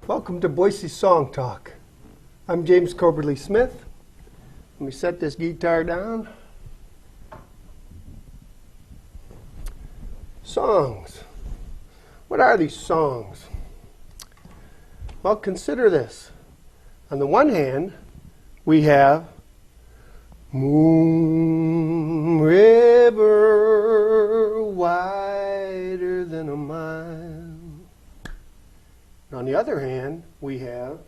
Welcome to Boise Song Talk. I'm James Coberly Smith. Let me set this guitar down. Songs. What are these songs? Well, consider this. On the one hand, we have Moon River wider than a mile. On the other hand, we have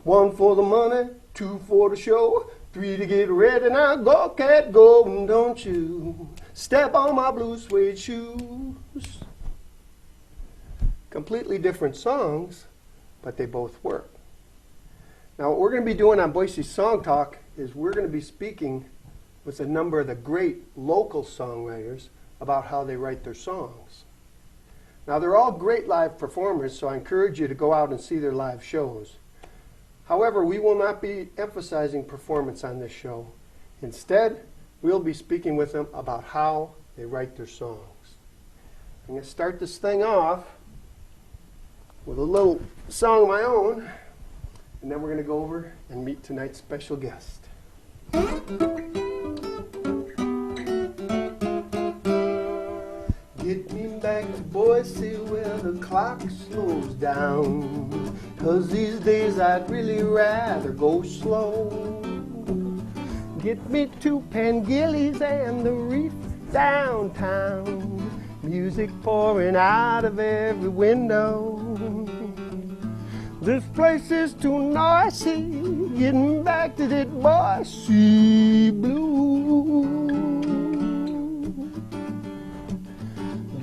1 for the money, 2 for the show, 3 to get ready. Now go, cat, go, and don't you step on my blue suede shoes. Completely different songs, but they both work. Now what we're going to be doing on Boise Song Talk is we're going to be speaking with a number of the great local songwriters about how they write their songs. Now, they're all great live performers, so I encourage you to go out and see their live shows. However, we will not be emphasizing performance on this show. Instead, we'll be speaking with them about how they write their songs. I'm going to start this thing off with a little song of my own, and then we're going to go over and meet tonight's special guest. Get me back to Boise where the clock slows down, 'cause these days I'd really rather go slow. Get me to Pangilly's and the reef downtown, music pouring out of every window. This place is too noisy, getting back to that Boise blues.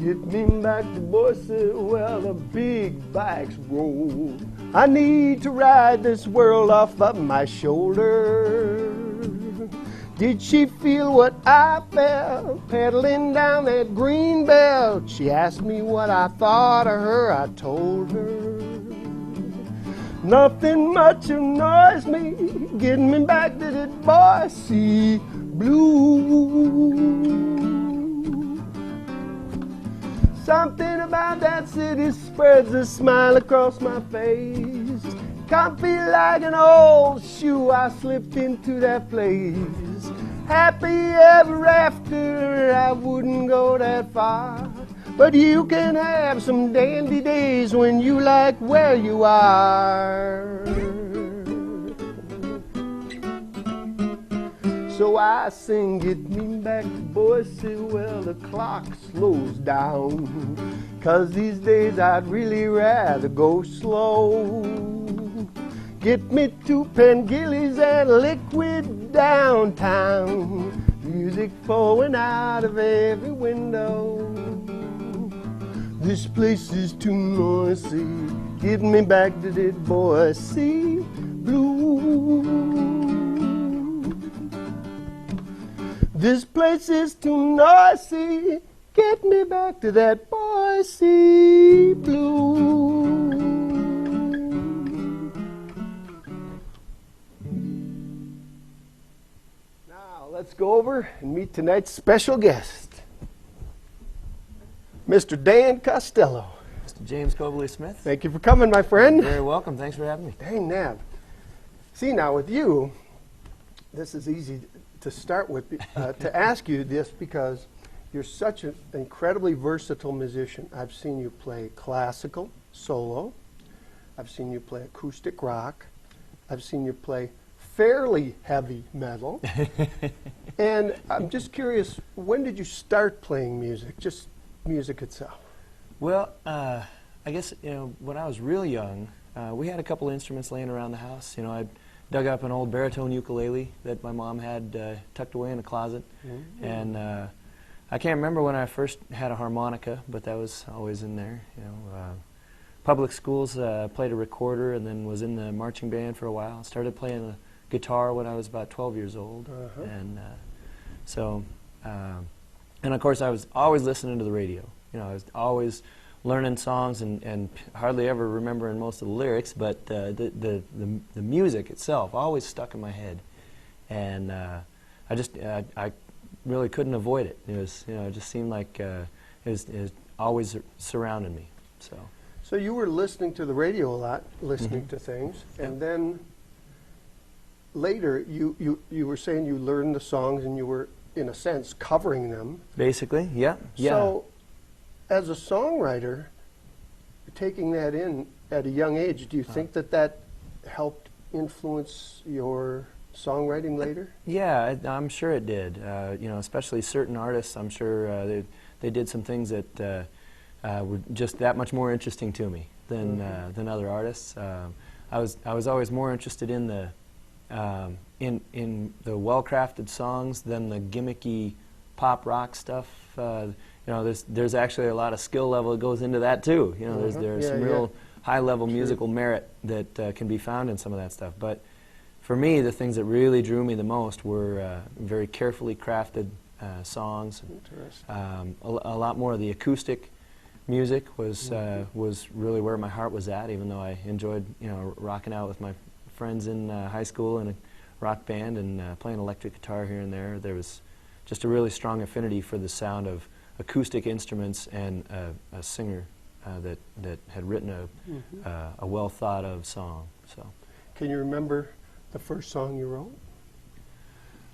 Get me back to Boise where the big bikes roll. I need to ride this world off of my shoulder. Did she feel what I felt pedaling down that green belt? She asked me what I thought of her. I told her nothing much annoys me, getting me back to that Boise blues. Something about that city spreads a smile across my face. Comfy like an old shoe, I slipped into that place. Happy ever after, I wouldn't go that far. But you can have some dandy days when you like where you are. So I sing, get me back to Boise where the clock slows down, 'cause these days I'd really rather go slow. Get me to Pangilly's and liquid downtown, music flowing out of every window. This place is too noisy, get me back to that Boise blues. This place is too noisy, get me back to that Boise blues. Now let's go over and meet tonight's special guest, Mr. Dan Costello. Mr. James Coberly Smith. Thank you for coming, my friend. You're very welcome. Thanks for having me. Dang, Nab. See, now with you, this is easy to start with, to ask you this, because you're such an incredibly versatile musician. I've seen you play classical, solo. I've seen you play acoustic rock. I've seen you play fairly heavy metal. And I'm just curious, when did you start playing music, just music itself? Well, I I guess, when I was real young, we had a couple instruments laying around the house. I dug up an old baritone ukulele that my mom had tucked away in a closet. Mm-hmm. And I can't remember when I first had a harmonica, but that was always in there. Public schools, played a recorder and then was in the marching band for a while. Started playing the guitar when I was about 12 years old. Uh-huh. And and of course I was always listening to the radio. I was always learning songs and hardly ever remembering most of the lyrics, but the music itself always stuck in my head, and I really couldn't avoid it. It was it just seemed like it was always surrounding me. So you were listening to the radio a lot, listening mm-hmm. to things, and then later you were saying you learned the songs and you were, in a sense, covering them. Basically, yeah. So, as a songwriter, taking that in at a young age, do you think that helped influence your songwriting later? Yeah, I'm sure it did. Especially certain artists, I'm sure they did some things that were just that much more interesting to me than mm-hmm. Than other artists. I was always more interested in the in the well-crafted songs than the gimmicky pop rock stuff. There's actually a lot of skill level that goes into that too. There's some real high-level musical merit that can be found in some of that stuff. But for me, the things that really drew me the most were very carefully crafted songs. A lot more of the acoustic music was really where my heart was at. Even though I enjoyed rocking out with my friends in high school in a rock band and playing electric guitar here and there, there was just a really strong affinity for the sound of acoustic instruments and a singer that had written a well thought of song. So, can you remember the first song you wrote?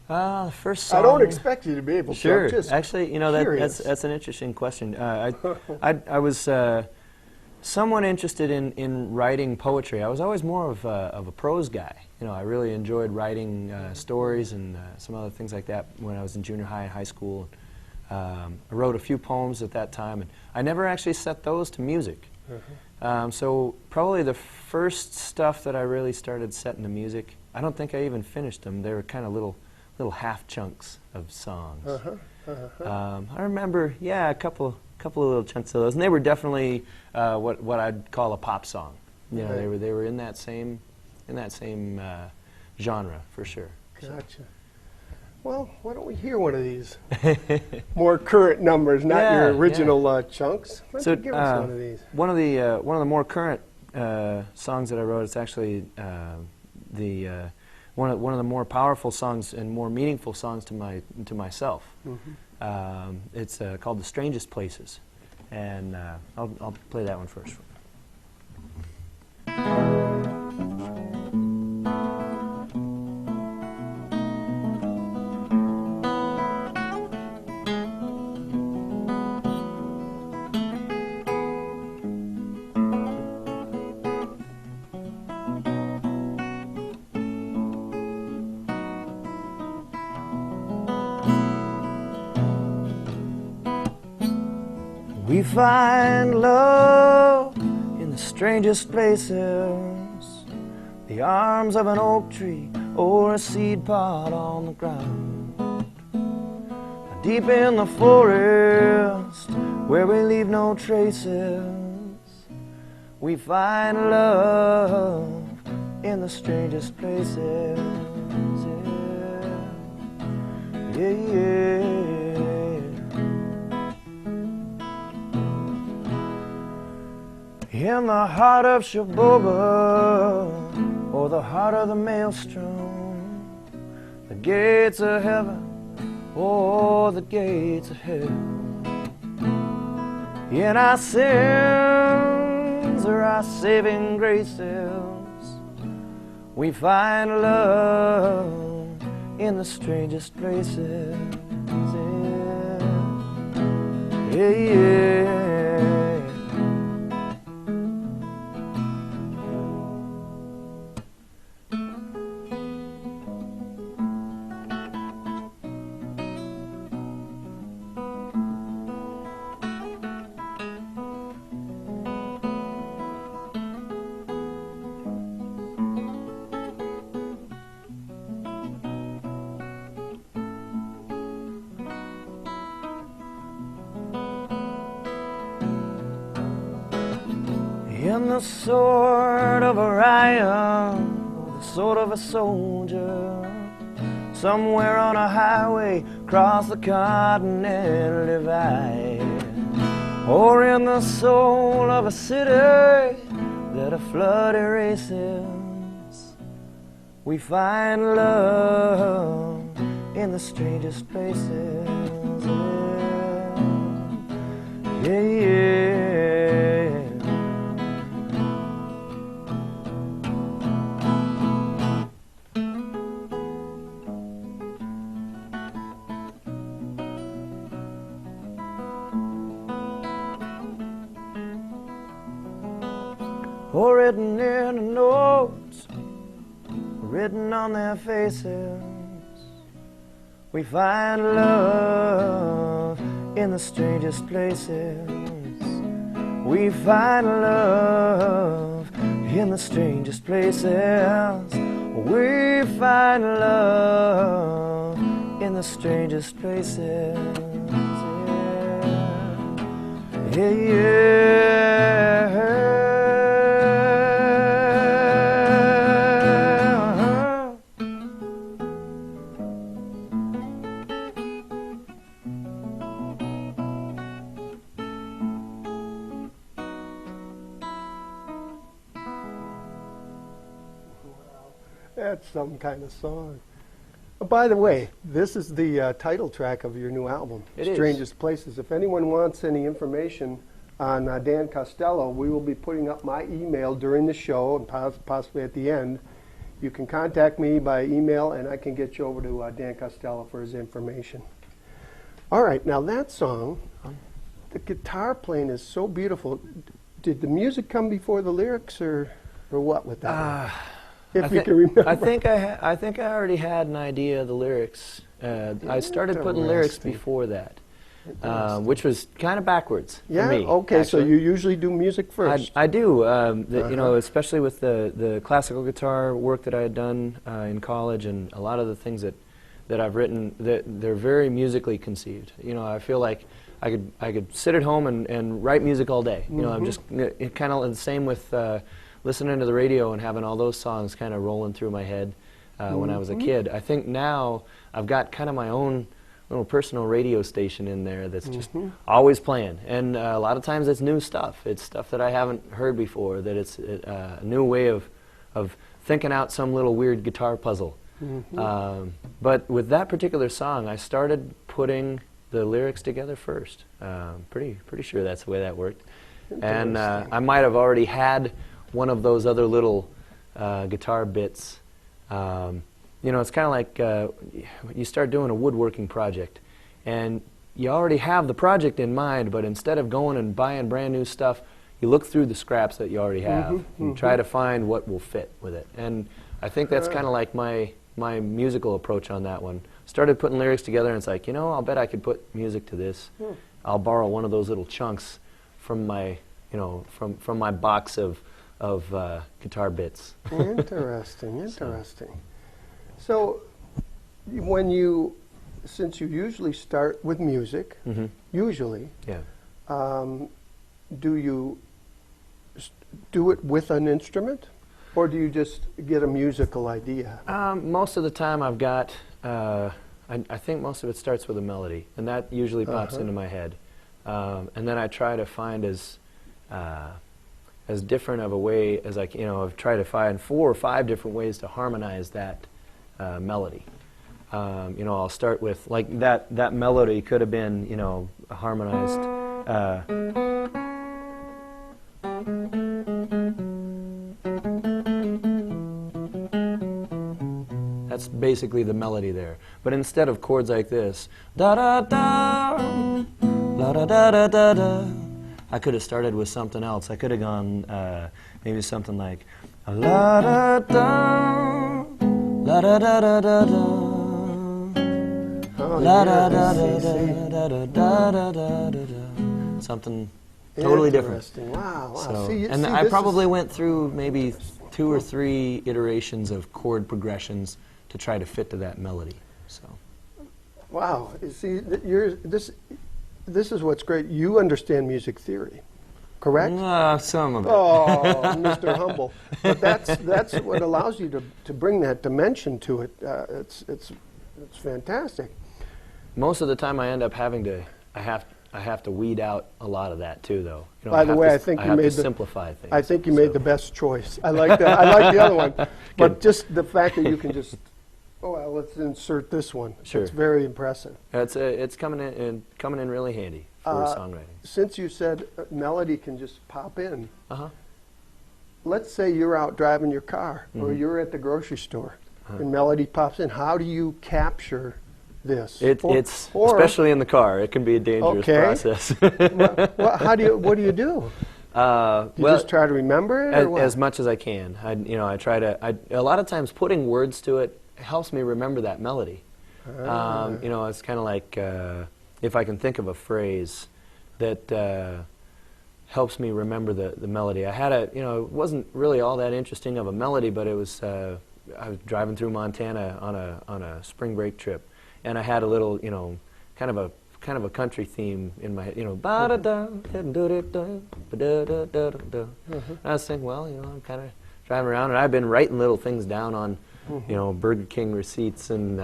The first song. I don't expect you to be able to. Sure. I'm just actually, that's an interesting question. I was somewhat interested in writing poetry. I was always more of a prose guy. I really enjoyed writing stories and some other things like that when I was in junior high and high school. I wrote a few poems at that time, and I never actually set those to music. Uh-huh. So probably the first stuff that I really started setting to music, I don't think I even finished them. They were kind of little half chunks of songs. Uh-huh. Uh-huh. I remember, a couple of little chunks of those, and they were definitely what I'd call a pop song. Right. They were in that same genre for sure. Gotcha. So. Well, why don't we hear one of these more current numbers, not your original chunks? Why don't you give us one of these? One of the more current songs that I wrote is actually one of the more powerful songs and more meaningful songs to myself. Mm-hmm. It's called "The Strangest Places," and I'll play that one first. We find love in the strangest places, the arms of an oak tree or a seed pod on the ground. Deep in the forest where we leave no traces, we find love in the strangest places. Yeah, yeah. In the heart of Shiboba, or the heart of the maelstrom, the gates of heaven, or the gates of hell. In our sins or our saving graces, we find love in the strangest places. Yeah, yeah. in the sword of Orion, or the sword of a soldier, somewhere on a highway across the continental divide, or in the soul of a city that a flood erases. We find love in the strangest places. Yeah, yeah. Or written in the notes, written on their faces. We find love in the strangest places. We find love in the strangest places. We find love in the strangest places. Yeah, yeah. That's some kind of song. Oh, by the way, this is the title track of your new album, It is. Strangest Places. If anyone wants any information on Dan Costello, we will be putting up my email during the show and possibly at the end. You can contact me by email and I can get you over to Dan Costello for his information. All right, now that song, the guitar playing is so beautiful. Did the music come before the lyrics or what with that? If you can remember. I think I already had an idea of the lyrics. I started putting lyrics before that, which was kind of backwards for me. Okay, actually. so you usually do music first. I do, you know, especially with the classical guitar work that I had done in college, and a lot of the things that I've written, they're very musically conceived. You know, I feel like I could sit at home and write music all day. You know, I'm just kind of the same with listening to the radio and having all those songs kind of rolling through my head when I was a kid. I think now I've got kind of my own little personal radio station in there that's just always playing. And a lot of times it's new stuff. It's stuff that I haven't heard before, that it's a new way of thinking out some little weird guitar puzzle. But with that particular song, I started putting the lyrics together first. Pretty sure that's the way that worked. And I might have already had one of those other little guitar bits. You know, it's kind of like you start doing a woodworking project, and you already have the project in mind, but instead of going and buying brand new stuff, you look through the scraps that you already have and try to find what will fit with it. And I think that's kind of like my musical approach on that one. Started putting lyrics together, and it's like, you know, I'll bet I could put music to this. I'll borrow one of those little chunks from my, you know, from my box of guitar bits. Interesting, interesting. So since you usually start with music, usually, do you do it with an instrument, or do you just get a musical idea? Most of the time I've got, I think most of it starts with a melody, and that usually pops into my head. And then I try to find as different of a way as I can. You know, I've tried to find 4 or 5 different ways to harmonize that melody. You know, I'll start with, like, that melody could have been, you know, harmonized. That's basically the melody there. But instead of chords like this, da da da, la da da da da da, I could have started with something else. I could have gone maybe something like la da da, la da da da da da, la da da da da da da da da, something totally different. Wow! So, and I probably went through maybe 2 or 3 iterations of chord progressions to try to fit to that melody. So. Wow! You see, this is what's great. You understand music theory. Of correct? Some of it. Oh, Mr. Humble. But that's what allows you to bring that dimension to it. It's fantastic. Most of the time, I end up having to. I have to weed out a lot of that too, though. You know, By the way, I think you made simplify things. I think you made the best choice. I like that. I like the other one, but just the fact that you can just. Oh, well, let's insert this one. Sure. It's very impressive. It's coming in really handy for songwriting. Since you said melody can just pop in, Uh-huh. let's say you're out driving your car or you're at the grocery store and melody pops in. How do you capture this? It's especially in the car. It can be a dangerous process. What do you do? You just try to remember it, or what? As much as I can. I try to. A lot of times, putting words to it helps me remember that melody. It's kind of like if I can think of a phrase that helps me remember the melody. I had it wasn't really all that interesting of a melody, but it was. I was driving through Montana on a spring break trip, and I had a little, kind of a country theme in my head, ba da da da da da da da da. I was thinking, well, I'm kind of driving around, and I've been writing little things down on. Burger King receipts and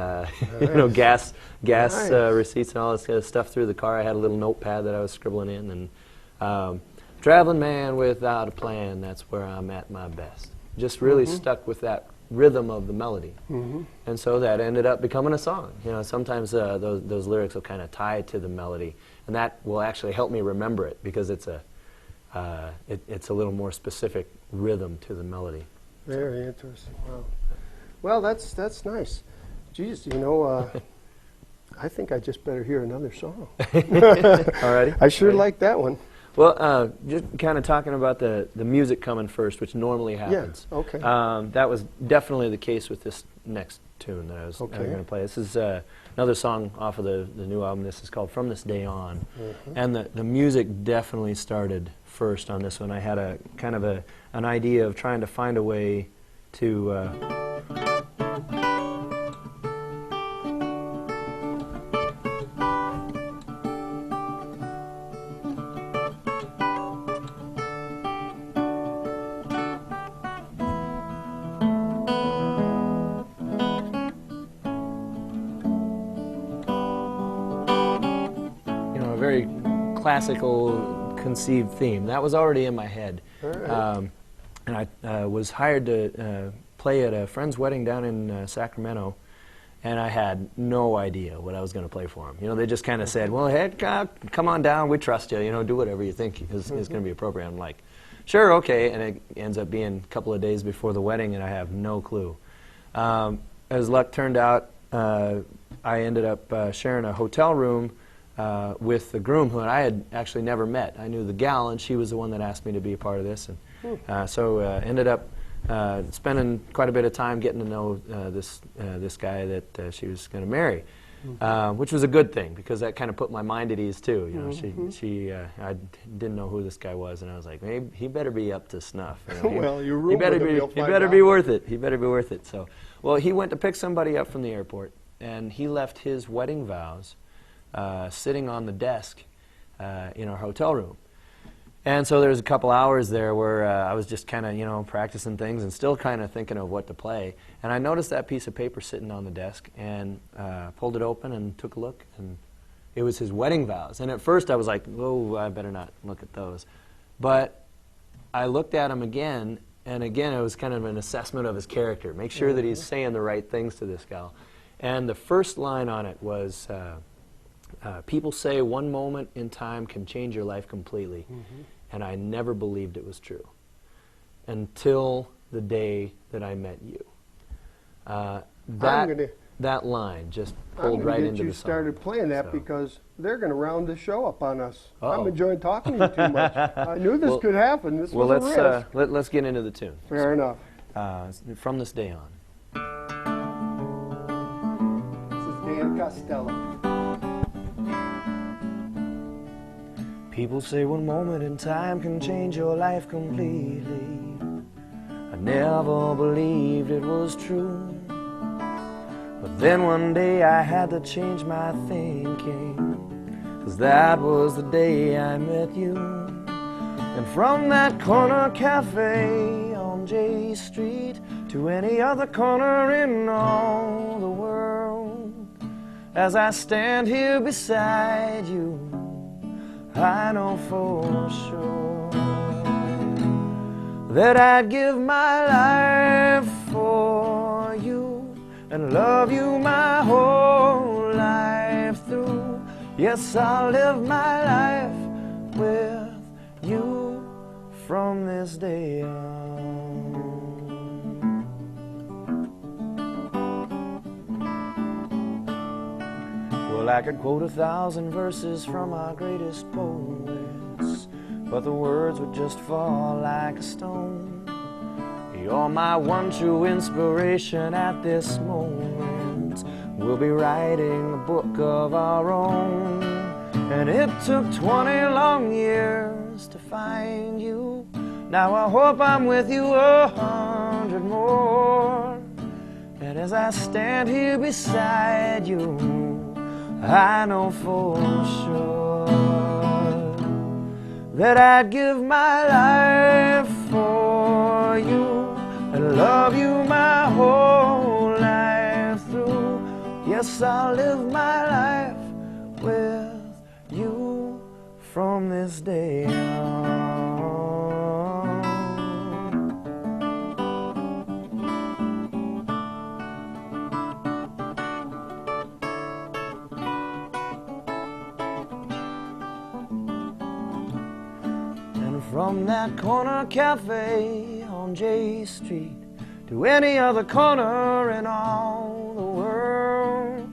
gas receipts and all this kind of stuff through the car. I had a little notepad that I was scribbling in, and traveling man without a plan, that's where I'm at my best. Just really stuck with that rhythm of the melody, and so that ended up becoming a song. Sometimes those lyrics will kind of tie to the melody, and that will actually help me remember it because it's a little more specific rhythm to the melody. Very interesting. Wow. Well, that's nice. Geez, I think I just better hear another song. Alrighty. I sure like that one. Well, just kind of talking about the music coming first, which normally happens. Yeah, okay. That was definitely the case with this next tune that I was going to play. This is another song off of the new album. This is called From This Day On. And the music definitely started first on this one. I had a kind of an idea of trying to find a way to... very classical conceived theme. That was already in my head. Right. And I was hired to play at a friend's wedding down in Sacramento, and I had no idea what I was going to play for them. They just kind of said, well, hey, come on down, we trust you, do whatever you think is going to be appropriate. I'm like, sure, okay, and it ends up being a couple of days before the wedding, and I have no clue. As luck turned out, I ended up sharing a hotel room with the groom, who I had actually never met. I knew the gal, and she was the one that asked me to be a part of this. And so ended up spending quite a bit of time getting to know this guy that she was going to marry, which was a good thing because that kind of put my mind at ease too. I didn't know who this guy was, and I was like, maybe he better be up to snuff. Well, your room he better be worth it. He better be worth it. So, well, he went to pick somebody up from the airport, and he left his wedding vows sitting on the desk in our hotel room. And so there was a couple hours there where I was just kind of, practicing things and still kind of thinking of what to play. And I noticed that piece of paper sitting on the desk and pulled it open and took a look, and it was his wedding vows. And at first I was like, oh, I better not look at those. But I looked at him again, and again it was kind of an assessment of his character. Make sure that he's saying the right things to this gal. And the first line on it was, people say one moment in time can change your life completely, and I never believed it was true until the day that I met you. That line just pulled right into the song. You started playing that because they're going to round the show up on us. Uh-oh. I'm enjoying talking to you too much. I knew this could happen. This was a risk. Let's get into the tune. Fair enough. From This Day On. This is Dan Costello. People say one moment in time can change your life completely. I never believed it was true. But then one day I had to change my thinking, 'cause that was the day I met you. And from that corner cafe on J Street to any other corner in all the world, as I stand here beside you, I know for sure that I'd give my life for you and love you my whole life through. Yes, I'll live my life with you from this day on. Well, I could quote 1,000 verses from our greatest poets, but the words would just fall like a stone. You're my one true inspiration at this moment. We'll be writing a book of our own. And it took 20 long years to find you. Now I hope I'm with you 100 more. And as I stand here beside you, I know for sure that I'd give my life for you and love you my whole life through. Yes, I'll live my life with you from this day on. And from that corner cafe on J Street to any other corner in all the world,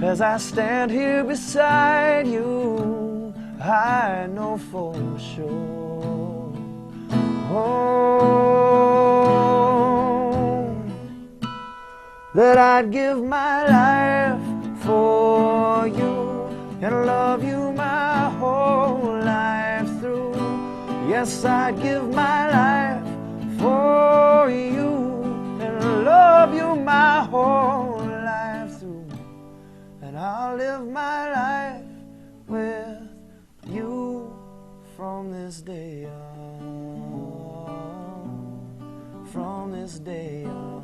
as I stand here beside you, I know for sure, oh, that I'd give my life for you and love you my whole life through. Yes, I'd give my life for you and love you my whole life through. And I'll live my life with you from this day on. From this day on.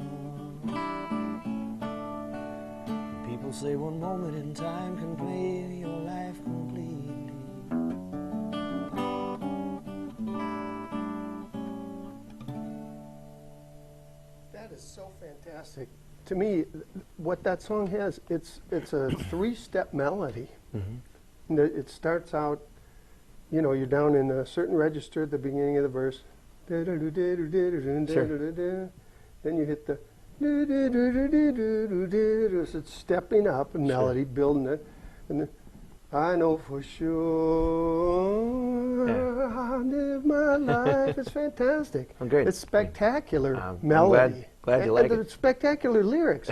People say one moment in time can play your life completely. That is so fantastic. To me, what that song has, it's a three-step melody. And it starts out, you know, you're down in a certain register at the beginning of the verse. Then you hit the, so it's stepping up and melody, building it. And then, I know for sure I live my life. It's fantastic. Oh, great. It's spectacular melody. Glad you like it. Spectacular lyrics.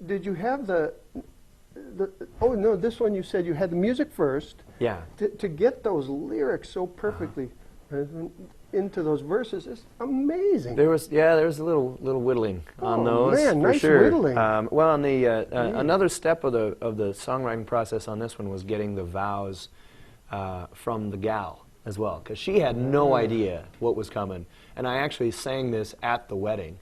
Did you have the? Oh no, this one you said you had the music first. Yeah. To get those lyrics so perfectly into those verses is amazing. There was a little whittling on those. Man, for nice sure. whittling. Well, on the another step of the songwriting process on this one was getting the vows from the gal as well, because she had no idea what was coming, and I actually sang this at the wedding,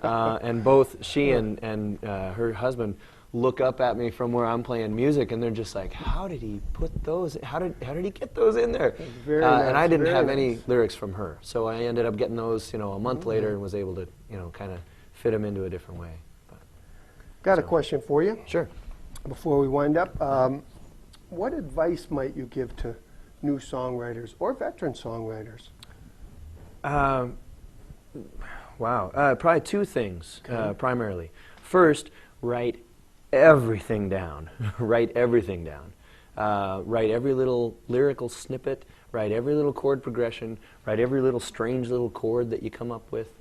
and both she and her husband look up at me from where I'm playing music, and they're just like, "How did he put those? How did he get those in there?" Very nice, and I didn't have nice. any lyrics from her, so I ended up getting those, a month later, and was able to, kind of fit them into a different way. But, Got a question for you sure. before we wind up. What advice might you give to new songwriters or veteran songwriters? Wow. Probably two things, primarily. First, write everything down. Write everything down. Write every little lyrical snippet, write every little chord progression, write every little strange little chord that you come up with.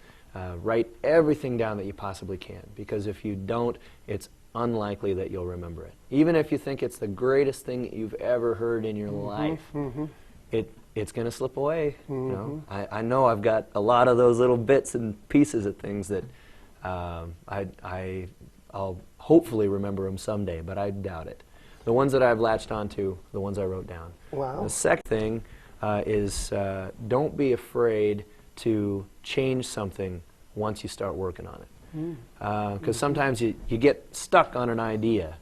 Write everything down that you possibly can, because if you don't, it's unlikely that you'll remember it. Even if you think it's the greatest thing that you've ever heard in your life, it's going to slip away. I know I've got a lot of those little bits and pieces of things that I'll hopefully remember them someday, but I doubt it. The ones that I've latched onto, the ones I wrote down. Wow. The second thing is don't be afraid to change something once you start working on it. Because sometimes you get stuck on an idea.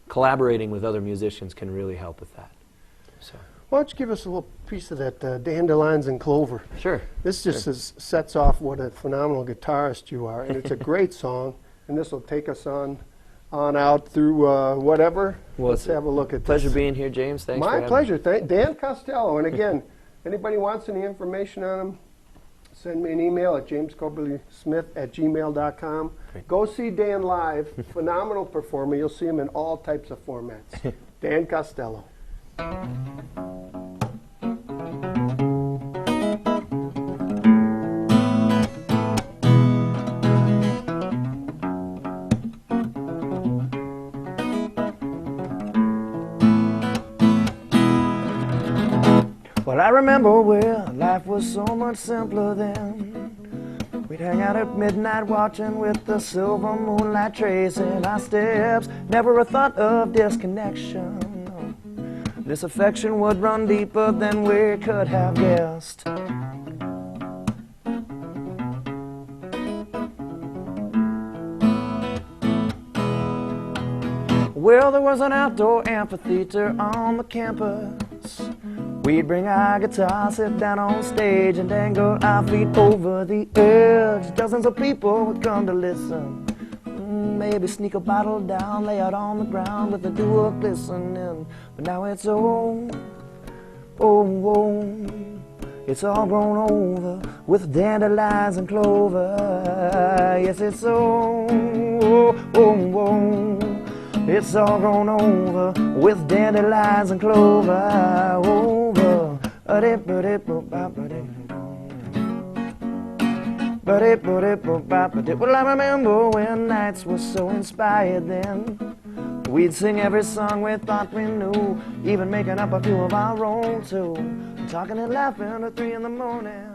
Collaborating with other musicians can really help with that. So. Why don't you give us a little piece of that Dandelions and Clover? Sure. This just sets off what a phenomenal guitarist you are, and it's a great song, and this will take us on out through whatever. Well, let's have a look at pleasure this. being here, James. Thanks for having My pleasure. Dan Costello. And again, anybody wants any information on him, send me an email at jamescobley-smith@gmail.com. Go see Dan live. Phenomenal performer. You'll see him in all types of formats. Dan Costello. Well, I remember where life was so much simpler then. We'd hang out at midnight watching with the silver moonlight tracing our steps. Never a thought of disconnection. This affection would run deeper than we could have guessed. Well, there was an outdoor amphitheater on the campus. We'd bring our guitar, sit down on stage, and dangle our feet over the edge. Dozens of people would come to listen. Maybe sneak a bottle down, lay out on the ground with the dew glistening. But now it's it's all grown over with dandelions and clover. Yes, it's it's all grown over with dandelions and clover. Well, I remember when nights were so inspired then. We'd sing every song we thought we knew, even making up a few of our own too. Talking and laughing at 3 in the morning.